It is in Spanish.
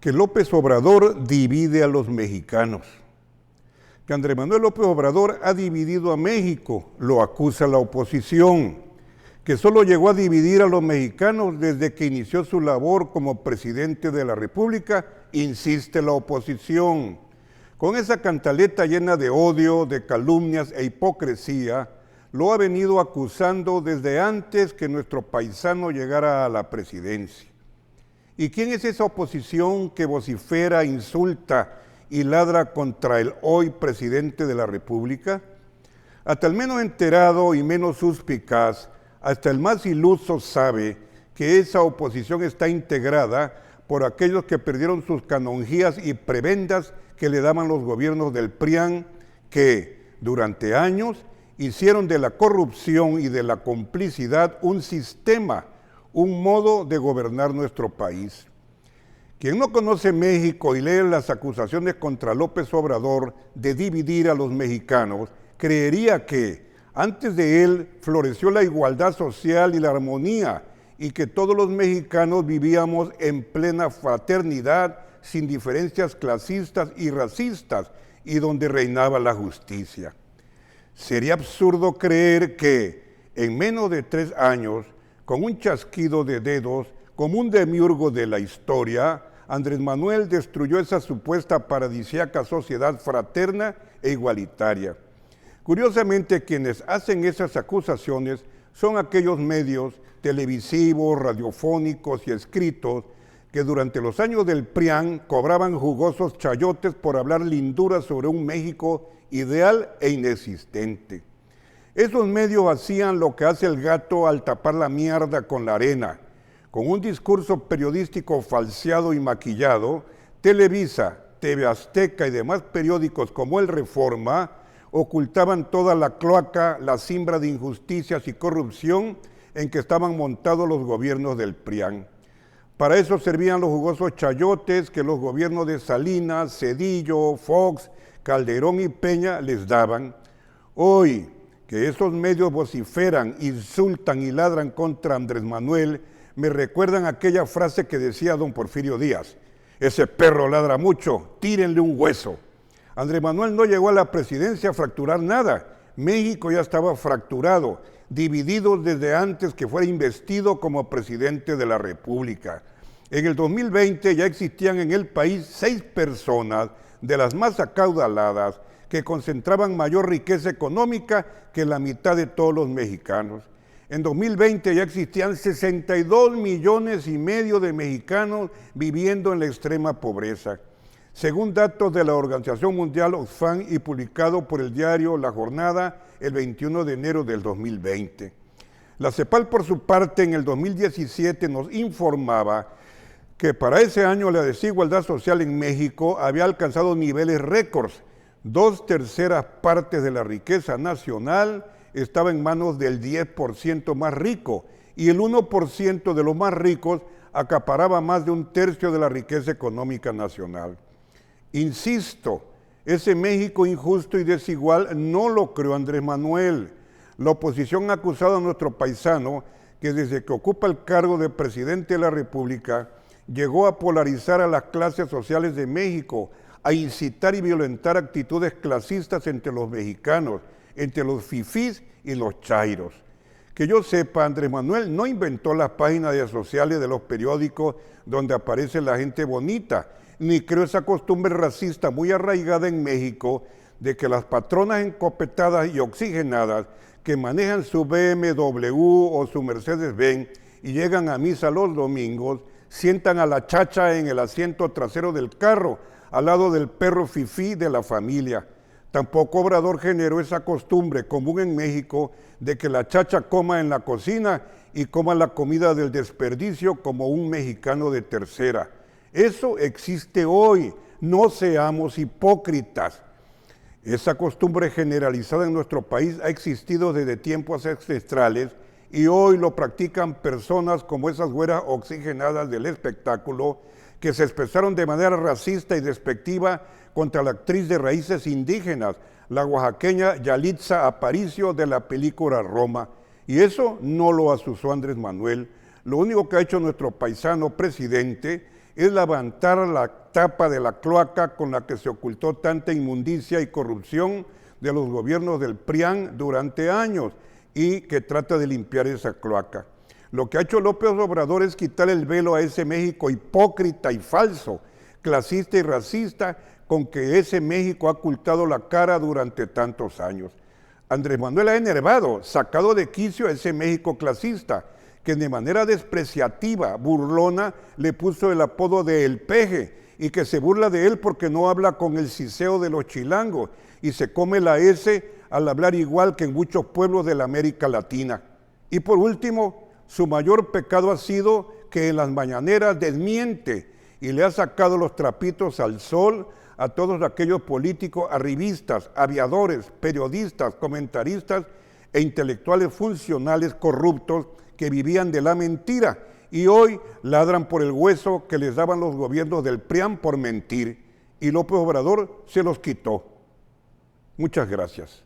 que López Obrador divide a los mexicanos. Que Andrés Manuel López Obrador ha dividido a México, lo acusa la oposición. Que solo llegó a dividir a los mexicanos desde que inició su labor como presidente de la República, insiste la oposición. Con esa cantaleta llena de odio, de calumnias e hipocresía, lo ha venido acusando desde antes que nuestro paisano llegara a la presidencia. ¿Y quién es esa oposición que vocifera, insulta y ladra contra el hoy presidente de la República? Hasta el menos enterado y menos suspicaz, hasta el más iluso sabe que esa oposición está integrada por aquellos que perdieron sus canonjías y prebendas que le daban los gobiernos del PRIAN, que durante años hicieron de la corrupción y de la complicidad un sistema, un modo de gobernar nuestro país. Quien no conoce México y lee las acusaciones contra López Obrador de dividir a los mexicanos, creería que antes de él floreció la igualdad social y la armonía y que todos los mexicanos vivíamos en plena fraternidad, sin diferencias clasistas y racistas, y donde reinaba la justicia. Sería absurdo creer que en menos de 3 años, con un chasquido de dedos, como un demiurgo de la historia, Andrés Manuel destruyó esa supuesta paradisíaca sociedad fraterna e igualitaria. Curiosamente, quienes hacen esas acusaciones son aquellos medios televisivos, radiofónicos y escritos que durante los años del PRIAN cobraban jugosos chayotes por hablar linduras sobre un México ideal e inexistente. Esos medios hacían lo que hace el gato al tapar la mierda con la arena. Con un discurso periodístico falseado y maquillado, Televisa, TV Azteca y demás periódicos como El Reforma ocultaban toda la cloaca, la siembra de injusticias y corrupción en que estaban montados los gobiernos del PRIAN. Para eso servían los jugosos chayotes que los gobiernos de Salinas, Zedillo, Fox, Calderón y Peña les daban. Hoy que esos medios vociferan, insultan y ladran contra Andrés Manuel, me recuerdan aquella frase que decía don Porfirio Díaz: ese perro ladra mucho, tírenle un hueso. Andrés Manuel no llegó a la presidencia a fracturar nada. México ya estaba fracturado, dividido desde antes que fuera investido como presidente de la República. En el 2020 ya existían en el país 6 personas de las más acaudaladas que concentraban mayor riqueza económica que la mitad de todos los mexicanos. En 2020 ya existían 62 millones y medio de mexicanos viviendo en la extrema pobreza. Según datos de la Organización Mundial Oxfam y publicado por el diario La Jornada el 21 de enero del 2020. La CEPAL, por su parte, en el 2017 nos informaba que para ese año la desigualdad social en México había alcanzado niveles récords. 2/3 partes de la riqueza nacional estaba en manos del 10% más rico y el 1% de los más ricos acaparaba más de 1/3 de la riqueza económica nacional. Insisto, ese México injusto y desigual no lo creó Andrés Manuel. La oposición ha acusado a nuestro paisano que desde que ocupa el cargo de presidente de la República llegó a polarizar a las clases sociales de México, a incitar y violentar actitudes clasistas entre los mexicanos, entre los fifís y los chairos. Que yo sepa, Andrés Manuel no inventó las páginas sociales de los periódicos donde aparece la gente bonita, ni creó esa costumbre racista muy arraigada en México de que las patronas encopetadas y oxigenadas que manejan su BMW o su Mercedes-Benz y llegan a misa los domingos, sientan a la chacha en el asiento trasero del carro, al lado del perro fifí de la familia. Tampoco Obrador generó esa costumbre común en México de que la chacha coma en la cocina y coma la comida del desperdicio como un mexicano de tercera. Eso existe hoy, no seamos hipócritas. Esa costumbre generalizada en nuestro país ha existido desde tiempos ancestrales y hoy lo practican personas como esas güeras oxigenadas del espectáculo que se expresaron de manera racista y despectiva contra la actriz de raíces indígenas, la oaxaqueña Yalitza Aparicio de la película Roma. Y eso no lo asusó Andrés Manuel. Lo único que ha hecho nuestro paisano presidente es levantar la tapa de la cloaca con la que se ocultó tanta inmundicia y corrupción de los gobiernos del PRIAN durante años y que trata de limpiar esa cloaca. Lo que ha hecho López Obrador es quitar el velo a ese México hipócrita y falso, clasista y racista, con que ese México ha ocultado la cara durante tantos años. Andrés Manuel ha enervado, sacado de quicio a ese México clasista, que de manera despreciativa, burlona, le puso el apodo de El Peje, y que se burla de él porque no habla con el siseo de los chilangos, y se come la S al hablar igual que en muchos pueblos de la América Latina. Y por último, su mayor pecado ha sido que en las mañaneras desmiente y le ha sacado los trapitos al sol a todos aquellos políticos arribistas, aviadores, periodistas, comentaristas e intelectuales funcionales corruptos que vivían de la mentira y hoy ladran por el hueso que les daban los gobiernos del PRIAN por mentir. Y López Obrador se los quitó. Muchas gracias.